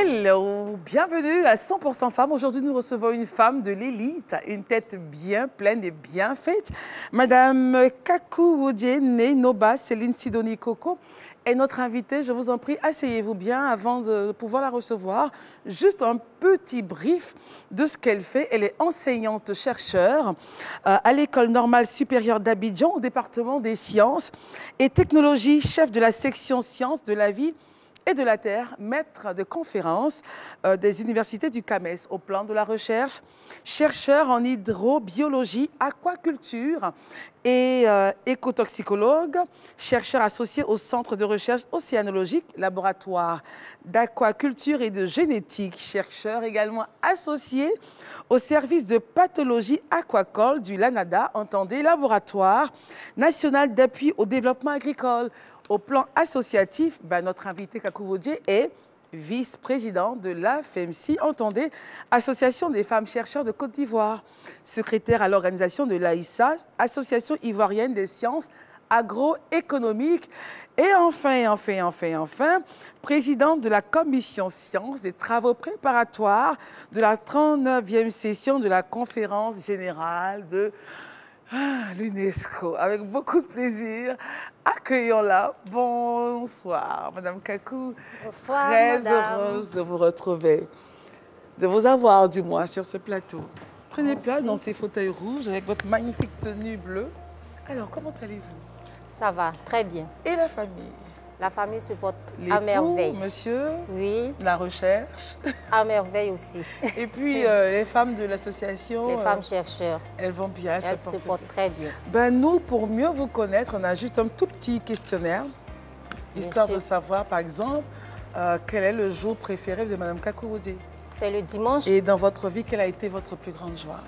Hello, bienvenue à 100% Femmes. Aujourd'hui, nous recevons une femme de l'élite, une tête bien pleine et bien faite. Madame Kakuwodje Noba Céline Sidonie Coco est notre invitée. Je vous en prie, asseyez-vous bien avant de pouvoir la recevoir. Juste un petit brief de ce qu'elle fait. Elle est enseignante-chercheur à l'École normale supérieure d'Abidjan au département des sciences et technologies, chef de la section sciences de la vie et de la Terre, maître de conférences des universités du CAMES au plan de la recherche, chercheur en hydrobiologie, aquaculture et écotoxicologue, chercheur associé au Centre de recherche océanologique, laboratoire d'aquaculture et de génétique, chercheur également associé au service de pathologie aquacole du LANADA, entendez Laboratoire national d'appui au développement agricole. Au plan associatif, notre invité Kakuwodje est vice-président de l'AFEMSI, entendez, Association des femmes chercheurs de Côte d'Ivoire, secrétaire à l'organisation de l'AISA, Association ivoirienne des sciences agroéconomiques, et enfin, présidente de la commission sciences des travaux préparatoires de la 39e session de la conférence générale de l'UNESCO. Avec beaucoup de plaisir, accueillons-la. Bonsoir, Madame Kakou. Bonsoir, Très madame. heureuse de vous retrouver, de vous avoir du moins sur ce plateau. Prenez place dans ces fauteuils rouges avec votre magnifique tenue bleue. Alors, comment allez-vous? Ça va, très bien. Et la famille? La famille se porte à L'époux, merveille. monsieur? Oui, La recherche? à merveille aussi. Et puis, les femmes de l'association? Les femmes chercheurs, Elles vont bien, elles se portent très bien. Nous, pour mieux vous connaître, on a juste un tout petit questionnaire, histoire de savoir, par exemple, quel est le jour préféré de Madame Kakuwodje. C'est le dimanche. Et dans votre vie, quelle a été votre plus grande joie?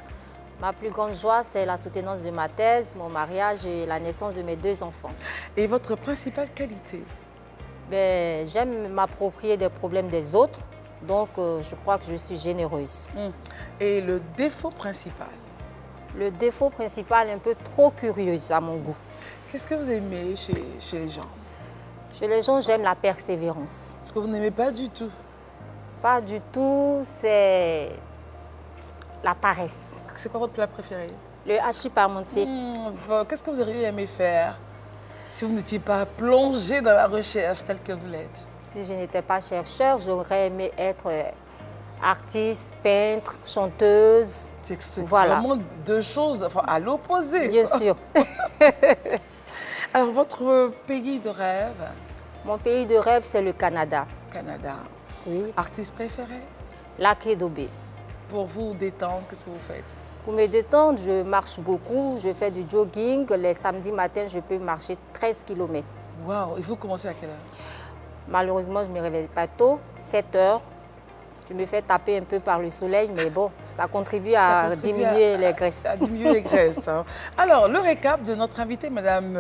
Ma plus grande joie, c'est la soutenance de ma thèse, mon mariage et la naissance de mes 2 enfants. Et votre principale qualité? J'aime m'approprier des problèmes des autres, donc je crois que je suis généreuse. Et le défaut principal? Le défaut principal, un peu trop curieuse à mon goût. Qu'est-ce que vous aimez chez les gens? Chez les gens, j'aime la persévérance. Ce que vous n'aimez pas du tout? Pas du tout, c'est la paresse. C'est quoi votre plat préféré? Le hachis parmentier. Qu'est-ce que vous auriez aimé faire si vous n'étiez pas plongé dans la recherche telle que vous l'êtes? Si je n'étais pas chercheur, j'aurais aimé être artiste, peintre, chanteuse. C'est voilà. Vraiment 2 choses à l'opposé. Bien sûr. Alors, votre pays de rêve? Mon pays de rêve, c'est le Canada. Canada. Oui. Artiste préféré? Lac-et-Dobé. Pour vous détendre, qu'est-ce que vous faites? Pour me détendre, je marche beaucoup, je fais du jogging. Les samedis matins, je peux marcher 13 km. Waouh! Et vous commencez à quelle heure? Malheureusement, je ne me réveille pas tôt, 7 heures. Je me fais taper un peu par le soleil, mais bon, ça contribue à diminuer les graisses. À diminuer les graisses. Hein. Alors, le récap de notre invitée, Madame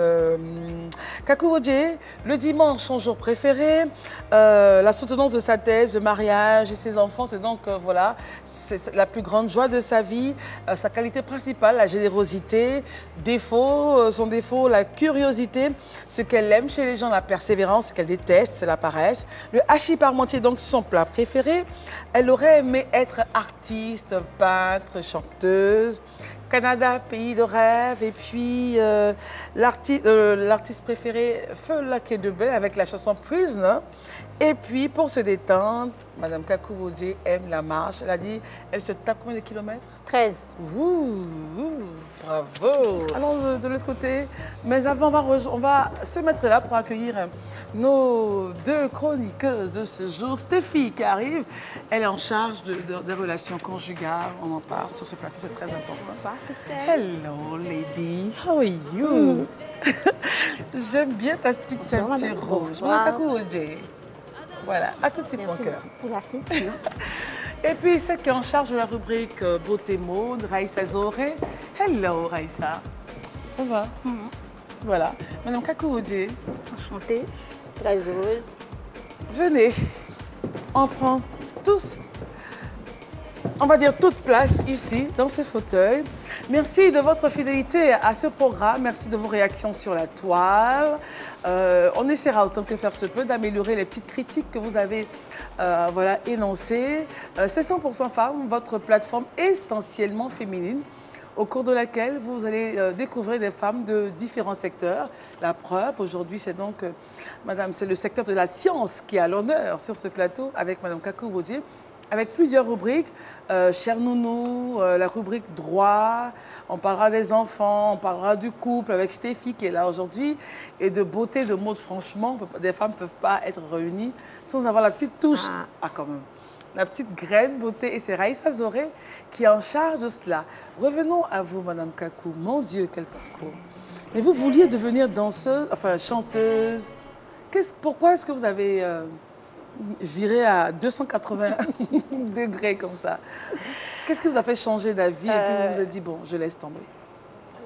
Kakuwodje, le dimanche, son jour préféré, la soutenance de sa thèse, le mariage et ses enfants, c'est donc, voilà, c'est la plus grande joie de sa vie. Sa qualité principale, la générosité, son défaut, la curiosité, ce qu'elle aime chez les gens, la persévérance, ce qu'elle déteste, c'est la paresse. Le hachis parmentier, donc, son plat préféré. Elle aurait aimé être artiste, peintre, chanteuse. Canada, pays de rêve. Et puis, l'artiste préféré, Feu Lac-et-Dobé, avec la chanson Prisoner. Et puis, pour se détendre, Madame Kakuwodje aime la marche. Elle a dit, elle se tape combien de kilomètres? 13. Bravo. Allons de l'autre côté. Mais avant, on va se mettre là pour accueillir nos 2 chroniqueuses de ce jour. Stéphie qui arrive, elle est en charge des relations conjugales. On en parle sur ce plateau, c'est très important. Bonsoir, Christelle. Hello, lady. How are you? J'aime bien ta petite ceinture rouge. Bonsoir. Kakuwodje. Voilà, à tout de suite, mon cœur. Pour la ceinture. Et puis, celle qui est en charge de la rubrique Beauté Mode, Raïssa Zoré. Hello, Raïssa. Ça va? Voilà. Madame Kakuwodje, Enchantée. Très heureuse. venez. On prend tous on va dire, toute place ici, dans ce fauteuil. Merci de votre fidélité à ce programme. Merci de vos réactions sur la toile. On essaiera autant que faire se peut d'améliorer les petites critiques que vous avez voilà, énoncées. C'est 100% Femmes, votre plateforme essentiellement féminine, au cours de laquelle vous allez découvrir des femmes de différents secteurs. La preuve, aujourd'hui, c'est donc, madame, c'est le secteur de la science qui a l'honneur sur ce plateau avec madame Kakou Wodje, avec plusieurs rubriques. Cher Nounou, la rubrique droit, on parlera des enfants, on parlera du couple avec Stéphie qui est là aujourd'hui, et de beauté, de mode, franchement, des femmes ne peuvent pas être réunies sans avoir la petite touche, quand même, la petite graine beauté, et c'est Raïssa Zoré qui est en charge de cela. Revenons à vous, madame Kakou. Mon Dieu, quel parcours. Mais vous vouliez devenir danseuse, enfin chanteuse. Pourquoi est-ce que vous avez viré à 280 degrés comme ça? Qu'est-ce qui vous a fait changer d'avis et puis vous vous êtes dit, bon, je laisse tomber?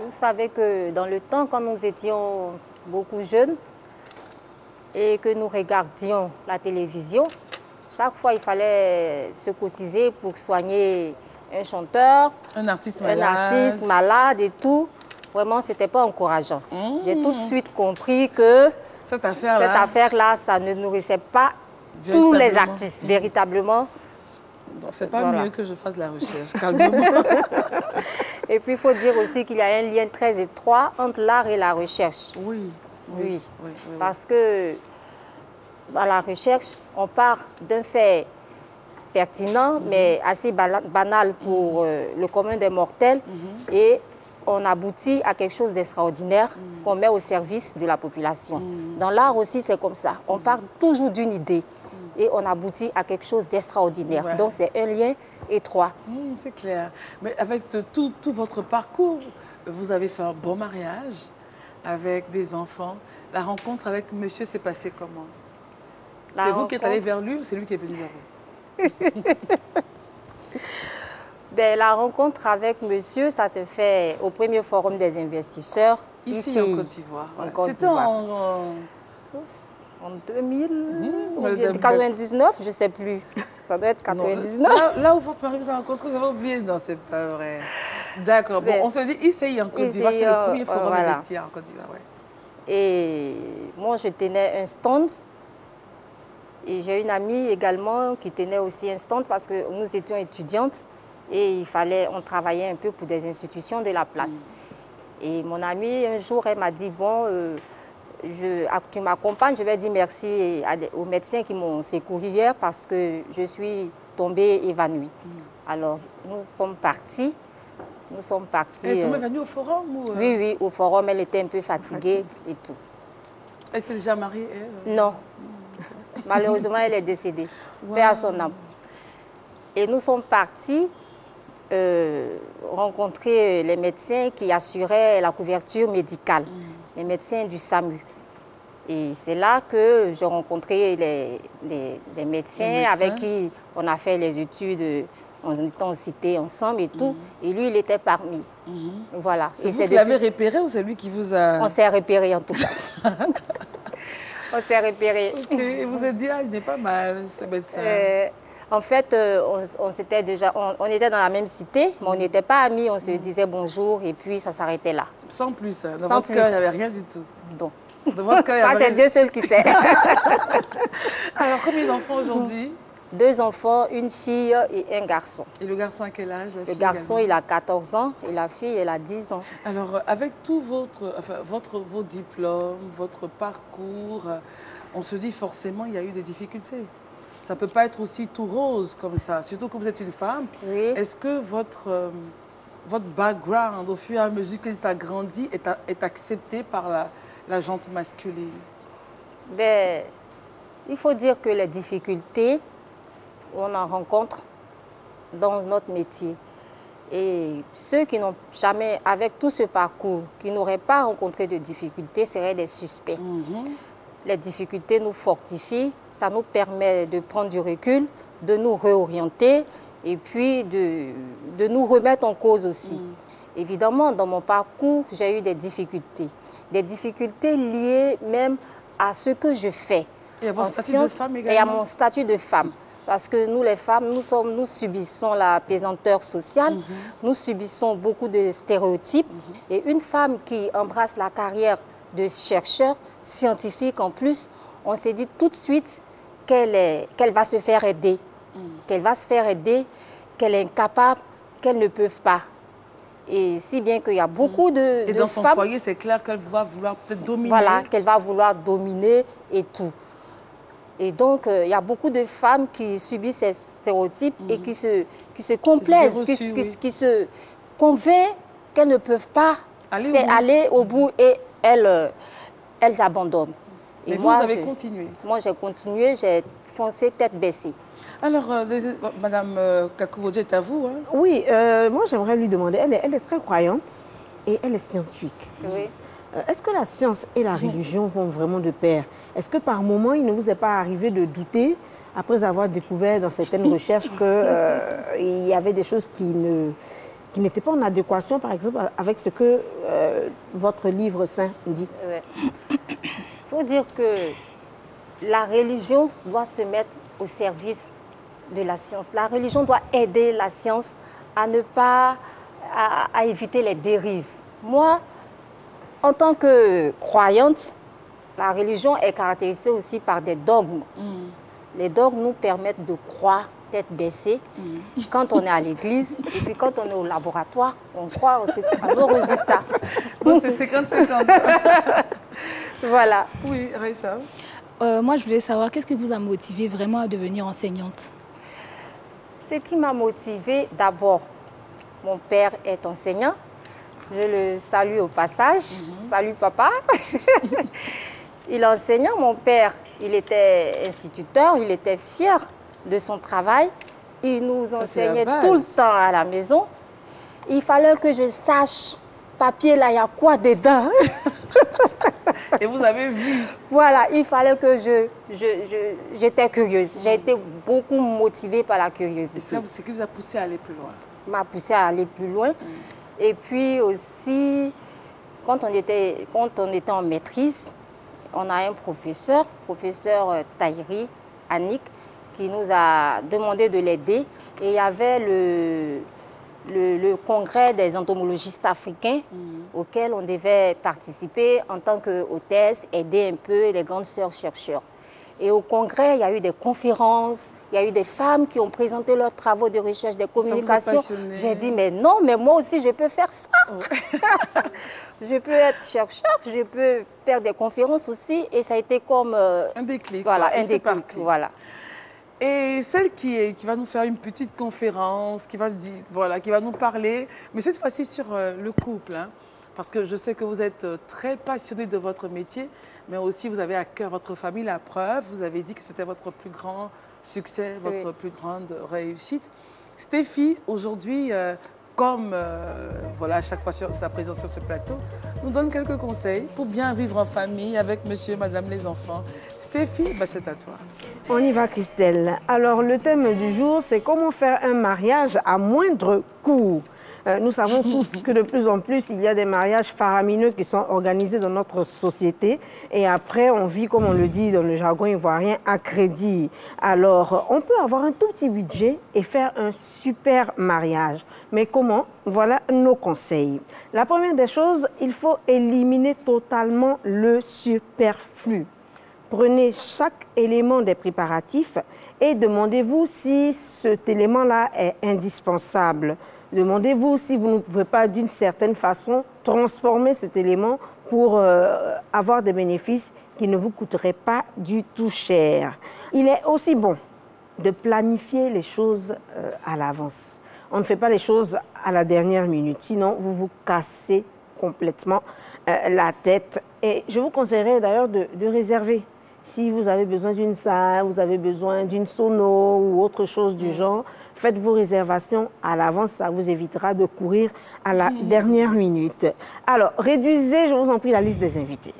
Vous savez que dans le temps, quand nous étions beaucoup jeunes et que nous regardions la télévision, chaque fois, il fallait se cotiser pour soigner un chanteur, un artiste malade et tout. Vraiment, ce n'était pas encourageant. J'ai tout de suite compris que cette affaire-là, ça ne nourrissait pas tous les artistes, véritablement. C'est pas mieux que je fasse la recherche, calmement. Et puis, il faut dire aussi qu'il y a un lien très étroit entre l'art et la recherche. Oui. Parce que dans la recherche, on part d'un fait pertinent, mais assez banal pour le commun des mortels, et on aboutit à quelque chose d'extraordinaire qu'on met au service de la population. Dans l'art aussi, c'est comme ça. On part toujours d'une idée et on aboutit à quelque chose d'extraordinaire. Donc, c'est un lien étroit. C'est clair. Mais avec tout votre parcours, vous avez fait un bon mariage avec des enfants. La rencontre avec monsieur s'est passée comment? C'est vous qui êtes allé vers lui ou c'est lui qui est venu vers vous? La rencontre avec monsieur, ça se fait au premier forum des investisseurs. Ici en Côte d'Ivoire. C'était en 2000 ou 99, je ne sais plus. Ça doit être 99. Là où votre mari vous a rencontré, vous avez oublié? Non, c'est pas vrai. D'accord. Bon, on se dit ICI en Côte d'Ivoire, c'est le premier forum d'investir en Côte d'Ivoire. Et moi, je tenais un stand. Et j'ai une amie également qui tenait aussi un stand parce que nous étions étudiantes et on travaillait un peu pour des institutions de la place. Et mon amie, un jour, elle m'a dit, bon, tu m'accompagnes, je vais dire merci aux médecins qui m'ont secouru hier parce que je suis tombée évanouie. Alors, nous sommes partis. Elle est tombée évanouie au forum ou Oui, au forum, elle était un peu fatiguée et tout. Elle était déjà mariée, elle? Non. Malheureusement, elle est décédée. Paix à son âme. Et nous sommes partis rencontrer les médecins qui assuraient la couverture médicale, les médecins du SAMU. Et c'est là que j'ai rencontré les médecins avec qui on a fait les études, on était en cité ensemble et tout. Et lui, il était parmi. Voilà. C'est vous qui l'avez repéré ou c'est lui qui vous a... On s'est repéré en tout cas. On s'est repéré. Et vous avez dit, il n'est pas mal, ce médecin. En fait, on était dans la même cité, mais on n'était pas amis. On se disait bonjour et puis ça s'arrêtait là. Sans plus. Dans votre cœur, il n'y avait rien du tout. Bon. Dans votre cœur, ça, c'est Dieu seul qui sait. Alors, combien d'enfants aujourd'hui? 2 enfants, une fille et un garçon. Et le garçon à quel âge? Le garçon, il a 14 ans et la fille, elle a 10 ans. Alors, avec tout vos diplômes, votre parcours, on se dit forcément il y a eu des difficultés. Ça ne peut pas être aussi tout rose comme ça, surtout que vous êtes une femme. Oui. Est-ce que votre background, au fur et à mesure qu'il a grandi, est accepté par la gente masculine? Il faut dire que les difficultés, on en rencontre dans notre métier. Et ceux qui n'ont jamais, avec tout ce parcours, qui n'auraient pas rencontré de difficultés, seraient des suspects. Les difficultés nous fortifient, ça nous permet de prendre du recul, de nous réorienter et puis de nous remettre en cause aussi. Évidemment, dans mon parcours, j'ai eu des difficultés liées même à ce que je fais. Et à votre statut de femme également? Et à mon statut de femme. Parce que nous, les femmes, nous subissons la pesanteur sociale, nous subissons beaucoup de stéréotypes. Et une femme qui embrasse la carrière de chercheur scientifique en plus, on s'est dit tout de suite qu'elle va se faire aider, qu'elle va se faire aider, qu'elle est incapable, qu'elle ne peut pas. Et si bien qu'il y a beaucoup de femmes... Et dans son foyer, c'est clair qu'elle va vouloir peut-être dominer. Voilà, qu'elle va vouloir dominer et tout. Et donc, il y a beaucoup de femmes qui subissent ces stéréotypes et qui se complaisent, qui se convainquent qu'elles ne peuvent pas aller au bout et elles abandonnent. Et moi, vous avez continué? Moi, j'ai continué, j'ai foncé tête baissée. Alors, Madame Kakou Wodje, c'est à vous, hein? Oui, moi j'aimerais lui demander, elle est très croyante et elle est scientifique. Oui. Est-ce que la science et la religion vont vraiment de pair? Est-ce que par moment, il ne vous est pas arrivé de douter, après avoir découvert dans certaines recherches qu'il y avait des choses qui n'étaient pas en adéquation, par exemple, avec ce que votre livre saint dit? Il faut dire que la religion doit se mettre au service de la science. La religion doit aider la science à ne pas, à éviter les dérives. Moi, en tant que croyante, la religion est caractérisée aussi par des dogmes. Les dogmes nous permettent de croire tête baissée quand on est à l'église et puis quand on est au laboratoire, on croit aussi à nos résultats. Donc c'est 50-50. Voilà. Oui, Raïssa. Moi, je voulais savoir, qu'est-ce qui vous a motivé vraiment à devenir enseignante? Ce qui m'a motivée, d'abord, mon père est enseignant. Je le salue au passage. Salut papa. Il est enseignant, mon père. Il était instituteur, il était fier de son travail. Il nous enseignait tout le temps à la maison. Il fallait que je sache, papier là, il y a quoi dedans? Et vous avez vu? Voilà, il fallait que j'étais curieuse. J'ai été beaucoup motivée par la curiosité. C'est ce qui vous a poussé à aller plus loin? M'a poussé à aller plus loin. Et puis aussi, quand on était en maîtrise, on a un professeur Tahiri, Annick, qui nous a demandé de l'aider. Et il y avait le congrès des entomologistes africains auquel on devait participer en tant qu'hôtesse, aider un peu les grandes sœurs chercheurs. Et au congrès, il y a eu des conférences, il y a eu des femmes qui ont présenté leurs travaux de recherche, des communications. J'ai dit, mais non, mais moi aussi, je peux faire ça. Je peux être chercheur, je peux faire des conférences aussi. Et ça a été comme... un déclic. Voilà, un déclic. Voilà. Et celle qui va nous faire une petite conférence, qui va nous parler, mais cette fois-ci sur le couple, hein, parce que je sais que vous êtes très passionné de votre métier, mais aussi vous avez à cœur votre famille. La preuve, vous avez dit que c'était votre plus grand succès, votre plus grande réussite. Stéphie, aujourd'hui, comme à chaque fois sa présence sur ce plateau, nous donne quelques conseils pour bien vivre en famille avec monsieur, madame, les enfants. Stéphie, c'est à toi. On y va, Christelle. Alors, le thème du jour, c'est comment faire un mariage à moindre coût. Nous savons tous que de plus en plus, il y a des mariages faramineux qui sont organisés dans notre société. Et après, on vit, comme on le dit dans le jargon ivoirien, à crédit. Alors, on peut avoir un tout petit budget et faire un super mariage. Mais comment? Voilà nos conseils. La première des choses, il faut éliminer totalement le superflu. Prenez chaque élément des préparatifs et demandez-vous si cet élément-là est indispensable. Demandez-vous si vous ne pouvez pas, d'une certaine façon, transformer cet élément pour avoir des bénéfices qui ne vous coûteraient pas du tout cher. Il est aussi bon de planifier les choses à l'avance. On ne fait pas les choses à la dernière minute, sinon vous vous cassez complètement la tête. Et je vous conseillerais d'ailleurs de réserver. Si vous avez besoin d'une salle, vous avez besoin d'une sono ou autre chose du genre, faites vos réservations à l'avance, ça vous évitera de courir à la dernière minute. Alors, réduisez, je vous en prie, la liste des invités.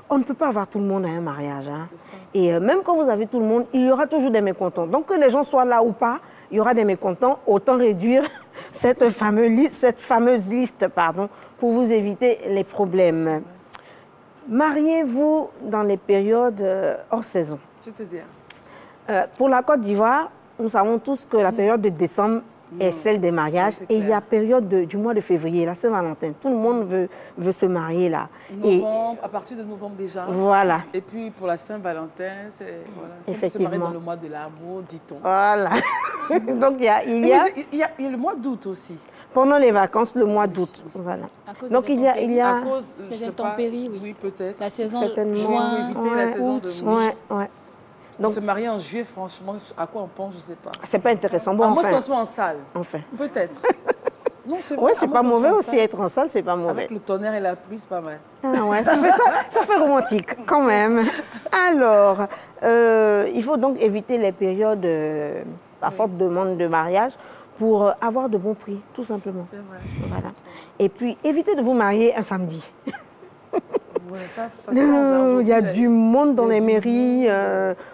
On ne peut pas avoir tout le monde à un mariage. Hein. Et même quand vous avez tout le monde, il y aura toujours des mécontents. Donc, que les gens soient là ou pas, il y aura des mécontents. Autant réduire cette fameuse liste, pour vous éviter les problèmes. Mariez-vous dans les périodes hors saison. C'est-à-dire? Pour la Côte d'Ivoire, nous savons tous que la période de décembre est celle des mariages. Et il y a période du mois de février, la Saint-Valentin. Tout le monde veut se marier là. Novembre, à partir de novembre déjà. Voilà. Et puis pour la Saint-Valentin, c'est effectivement. se marier dans le mois de l'amour, dit-on. Voilà. Donc il y a le mois d'août aussi. Pendant les vacances, le mois d'août. Voilà. Donc il y a à cause des intempéries, oui, peut-être. La saison juin, éviter la saison de mouche. Donc, se marier en juillet, franchement, à quoi on pense, je ne sais pas. C'est pas intéressant. Bon, moi, qu'on soit en salle. Enfin. Peut-être. Non, c'est vrai. Oui, c'est pas mauvais aussi, être en salle, c'est pas mauvais. Avec le tonnerre et la pluie, c'est pas mal. Ah ouais, ça fait romantique, quand même. Alors, il faut donc éviter les périodes à forte demande de mariage pour avoir de bons prix, tout simplement. C'est vrai. Voilà. Et puis, évitez de vous marier un samedi. Ouais, ça change. Il y a du monde dans les mairies,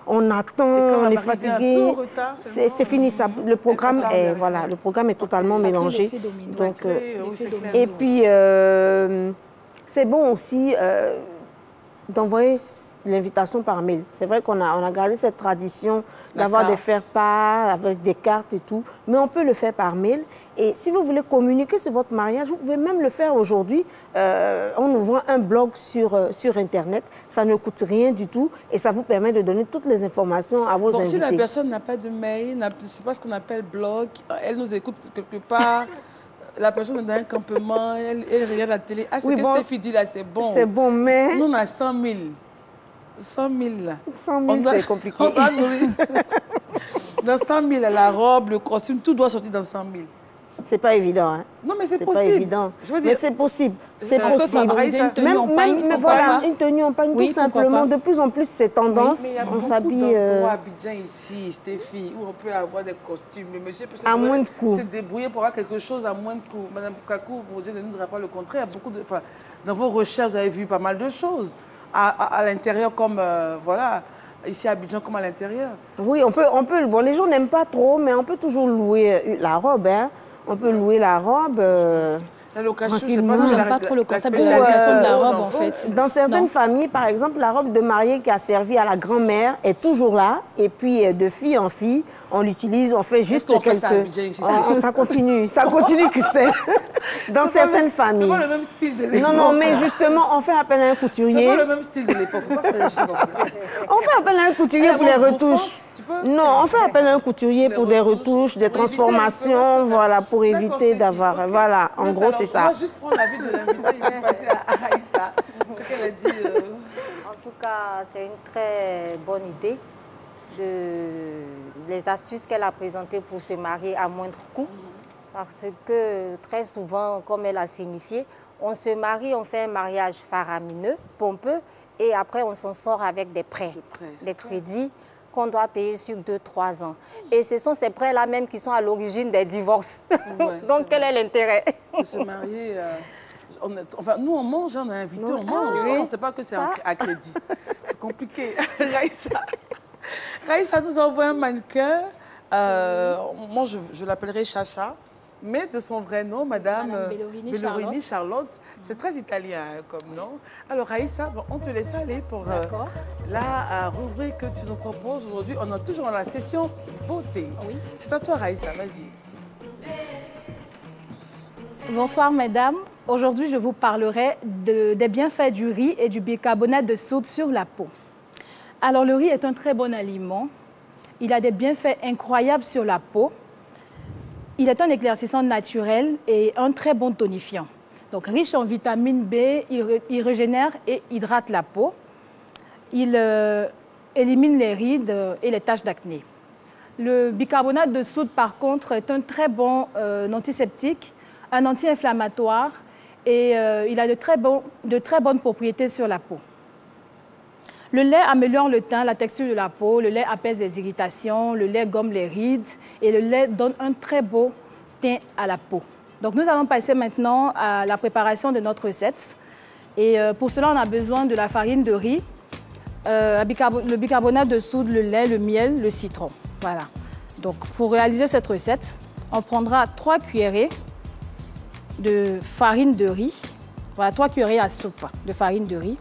on attend, on est fatigué. C'est fini, ça. Le programme est totalement mélangé. Donc, et puis, c'est bon aussi d'envoyer l'invitation par mail. C'est vrai qu'on a gardé cette tradition d'avoir des faire-part avec des cartes et tout, mais on peut le faire par mail. Et si vous voulez communiquer sur votre mariage, vous pouvez même le faire aujourd'hui en ouvrant un blog sur Internet. Ça ne coûte rien du tout et ça vous permet de donner toutes les informations à vos invités. Si la personne n'a pas de mail, c'est pas ce qu'on appelle blog, elle nous écoute quelque part, la personne est dans un campement, elle regarde la télé. Ah, c'est que Stéphie dit là, c'est bon. C'est bon, mais... Nous, on a 100 000. 100 000 là. 100 000, c'est compliqué. On doit nourrir. Dans 100 000, la robe, le costume, tout doit sortir dans 100 000. C'est pas évident, hein. Non, mais c'est possible. Pas évident. Je veux dire, mais c'est possible. C'est possible. Une tenue en pagne, une tenue en pagne, tout simplement. De plus en plus, c'est tendance. Oui, mais on s'habille. Il y a beaucoup d'endroits à Abidjan ici, Stéphie, où on peut avoir des costumes. Le monsieur peut se débrouiller pour avoir quelque chose à moins de coût. Madame Kakou, vous ne nous dira pas le contraire. Dans vos recherches, vous avez vu pas mal de choses. À l'intérieur, comme voilà. Ici à Abidjan comme à l'intérieur. Oui, on peut. Bon, les gens n'aiment pas trop, mais on peut toujours louer la robe, hein. On peut louer la robe. La location, je sais pas, j'aime pas trop le concept de la location de la robe, en fait. Dans certaines familles, par exemple, la robe de mariée qui a servi à la grand-mère est toujours là. Et puis, de fille en fille, on l'utilise, on fait juste quelques... Ça continue, Christelle. Dans certaines familles. C'est pas le même style de l'époque. Non, mais justement, on fait appel à un couturier. C'est pas le même style de l'époque, faut pas faire des choses comme ça. On fait appel à un couturier pour les retouches. Non, on fait appel à un couturier pour des retouches, des transformations, voilà, pour éviter d'avoir... Voilà, en gros, c'est ça. On va juste prendre l'avis de l'invité et puis passer à Aïssa, ce qu'elle a dit. En tout cas, c'est une très bonne idée. Les astuces qu'elle a présentées pour se marier à moindre coût. Parce que très souvent, comme elle a signifié, on se marie, on fait un mariage faramineux, pompeux, et après on s'en sort avec des prêts, des crédits qu'on doit payer sur 2-3 ans. Et ce sont ces prêts-là même qui sont à l'origine des divorces. Donc quel est l'intérêt? Se marier... Enfin, nous, on mange, on est invité, on mange. On ne sait pas que c'est à crédit. C'est compliqué. Raïssa nous envoie un mannequin. Moi, je l'appellerai Chacha. Mais de son vrai nom, Madame Bellorini Charlotte. C'est très italien comme nom. Alors, Raïssa, on te laisse aller pour la rubrique que tu nous proposes aujourd'hui. On est toujours dans la session beauté. Oui. C'est à toi, Raïssa, vas-y. Bonsoir, mesdames. Aujourd'hui, je vous parlerai des bienfaits du riz et du bicarbonate de soude sur la peau. Alors, le riz est un très bon aliment. Il a des bienfaits incroyables sur la peau. Il est un éclaircissant naturel et un très bon tonifiant. Donc, riche en vitamine B, il régénère et hydrate la peau. Il élimine les rides et les taches d'acné. Le bicarbonate de soude, par contre, est un très bon antiseptique, un anti-inflammatoire et il a de très bonnes propriétés sur la peau. Le lait améliore le teint, la texture de la peau, le lait apaise les irritations, le lait gomme les rides et le lait donne un très beau teint à la peau. Donc nous allons passer maintenant à la préparation de notre recette. Et pour cela, on a besoin de la farine de riz, le bicarbonate de soude, le lait, le miel, le citron. Voilà. Donc pour réaliser cette recette, on prendra 3 cuillerées de farine de riz. Voilà, 3 cuillerées à soupe de farine de riz.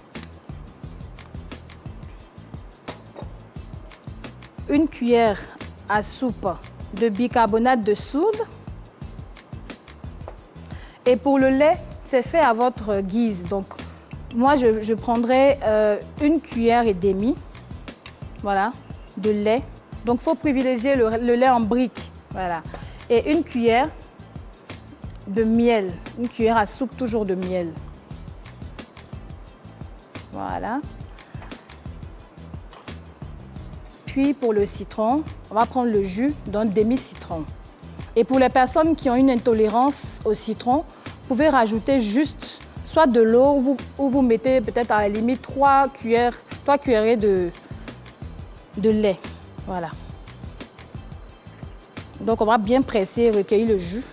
1 cuillère à soupe de bicarbonate de soude. Et pour le lait, c'est fait à votre guise. Donc, moi, je prendrai 1 cuillère et demie, voilà, de lait. Donc, il faut privilégier le lait en brique, voilà. Et 1 cuillère de miel, 1 cuillère à soupe toujours de miel. Voilà. Puis, pour le citron, on va prendre le jus d'un demi-citron. Et pour les personnes qui ont une intolérance au citron, vous pouvez rajouter juste soit de l'eau ou vous mettez peut-être à la limite 3 cuillerées de lait. Voilà. Donc on va bien presser et recueillir le jus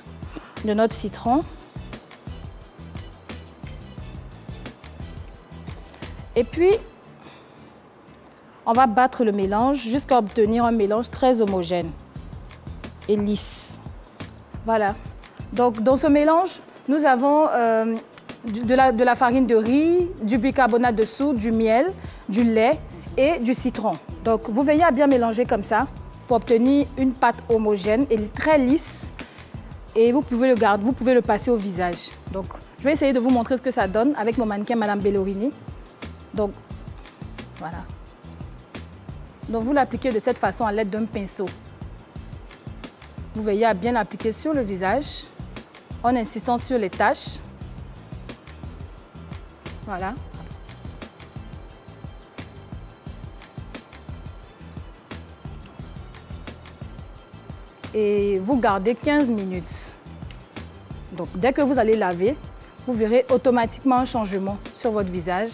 de notre citron. Et puis, on va battre le mélange jusqu'à obtenir un mélange très homogène et lisse. Voilà. Donc dans ce mélange, nous avons de la farine de riz, du bicarbonate de soude, du miel, du lait et du citron. Donc vous veillez à bien mélanger comme ça pour obtenir une pâte homogène et très lisse. Et vous pouvez le garder, vous pouvez le passer au visage. Donc je vais essayer de vous montrer ce que ça donne avec mon mannequin Madame Bellorini. Donc voilà. Donc vous l'appliquez de cette façon à l'aide d'un pinceau. Vous veillez à bien l'appliquer sur le visage en insistant sur les taches. Voilà. Et vous gardez 15 minutes. Donc dès que vous allez laver, vous verrez automatiquement un changement sur votre visage.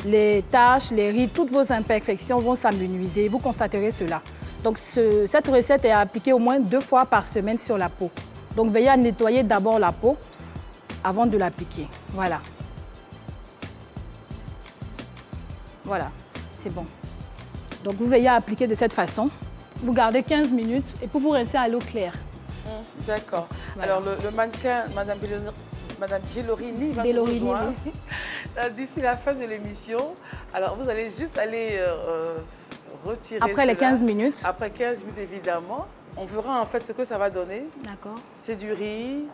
Les taches, les rides, toutes vos imperfections vont s'amenuiser. Vous constaterez cela. Donc cette recette est appliquée au moins 2 fois par semaine sur la peau. Donc veillez à nettoyer d'abord la peau avant de l'appliquer. Voilà. Voilà, c'est bon. Donc vous veillez à appliquer de cette façon. Vous gardez 15 minutes et pour vous rincer à l'eau claire. D'accord. Voilà. Alors le mannequin, Madame Bellorini va nous rejoindre d'ici la fin de l'émission. Alors vous allez juste aller retirer après les 15 minutes. Après 15 minutes évidemment. On verra en fait ce que ça va donner. D'accord. C'est du riz.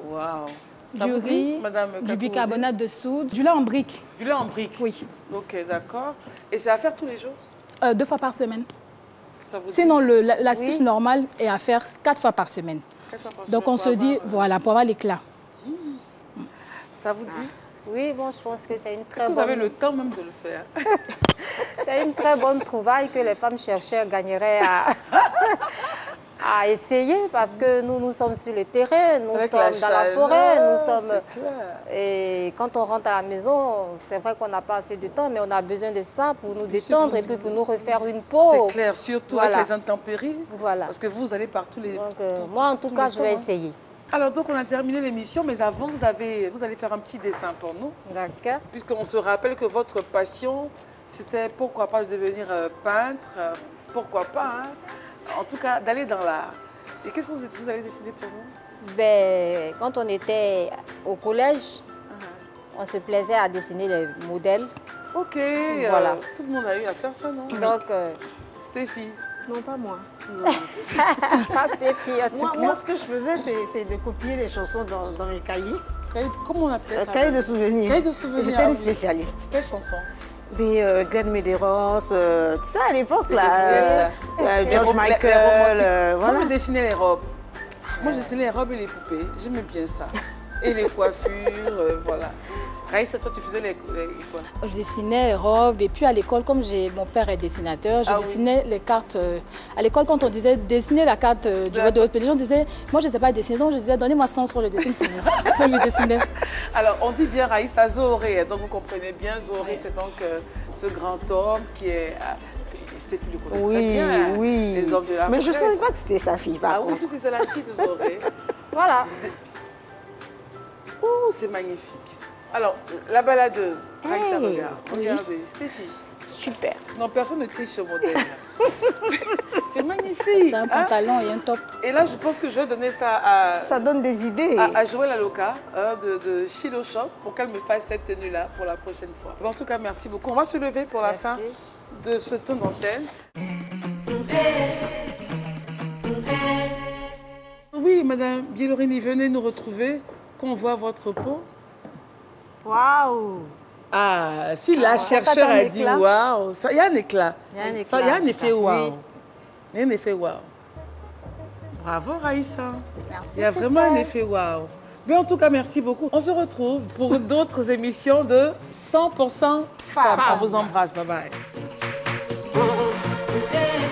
Waouh. Du riz, du bicarbonate de soude, du lait en brique. Du lait en brique? Oui. Ok, d'accord. Et c'est à faire tous les jours? 2 fois par semaine. Ça vous Sinon, l'astuce normale est à faire 4 fois par semaine. 4 fois par Donc on se dit, voilà, pour avoir l'éclat. Ça vous dit? Oui, bon, je pense que c'est une très bonne... Est-ce que vous avez le temps même de le faire? C'est une très bonne trouvaille que les femmes chercheurs gagneraient à essayer parce que nous sommes sur le terrain, nous sommes dans la forêt, nous sommes... Et quand on rentre à la maison, c'est vrai qu'on n'a pas assez de temps, mais on a besoin de ça pour nous détendre et puis pour nous refaire une peau. C'est clair, surtout avec les intempéries, parce que vous allez par tous les... Donc, moi, en tout cas, je vais essayer. Alors, donc, on a terminé l'émission, mais avant, vous allez faire un petit dessin pour nous. D'accord. Puisqu'on se rappelle que votre passion, c'était pourquoi pas devenir peintre, pourquoi pas, hein? En tout cas, d'aller dans l'art. Et qu'est-ce que vous allez décider pour nous? Ben, quand on était au collège, on se plaisait à dessiner les modèles. Ok, voilà. Tout le monde a eu à faire ça, non? Donc, Stéphie? Non, pas moi. Pas Stéphie, moi, ce que je faisais, c'est de copier les chansons dans mes cahiers. Comment on appelait ça? Cahiers de souvenirs. Cahiers de souvenirs. J'étais une spécialiste. Quelle chanson? Mais Glenn Medeiros, tout ça à l'époque, là. George Michael, voilà. Moi, je dessinais les robes. Moi, je dessinais les robes et les poupées. J'aimais bien ça. Et les coiffures, voilà. Raïssa, toi, tu faisais les quoi? Je dessinais les robes et puis à l'école, comme mon père est dessinateur, je dessinais les cartes. À l'école, quand on disait dessiner la carte du vote de haute, les gens disaient, moi je ne sais pas dessiner, donc je disais, donnez-moi 100 francs, je dessine pour vous. Donc je dessinais. Alors, on dit bien Raïssa Zohoré, donc vous comprenez bien, Zohoré, c'est donc ce grand homme qui est... Stéphie le connaît très bien, les hommes de la mais je ne savais pas que c'était sa fille, par contre. Oui, c'est la fille de Zohoré. Voilà. Oh, c'est magnifique. Alors, la baladeuse, Raïssa, regardez, Stéphie. Super. Non, personne ne triche ce modèle. C'est magnifique. C'est un pantalon et un top. Et là, je pense que je vais donner ça à... Ça donne des idées. À Joël Aloka de Chilo Shop pour qu'elle me fasse cette tenue-là pour la prochaine fois. En tout cas, merci beaucoup. On va se lever pour la fin de ce temps d'antenne. Oui, Madame Bielorine, venez nous retrouver, qu'on voit votre peau. Waouh! Ah, si la chercheur a dit waouh, il y a un éclat. Il y a un éclat. Il y a un effet waouh. Il y a un effet waouh. Bravo, Raïssa. Merci. Il y a vraiment un effet waouh. Mais en tout cas, merci beaucoup. On se retrouve pour d'autres émissions de 100% femmes. On vous embrasse. Bye bye. Hey.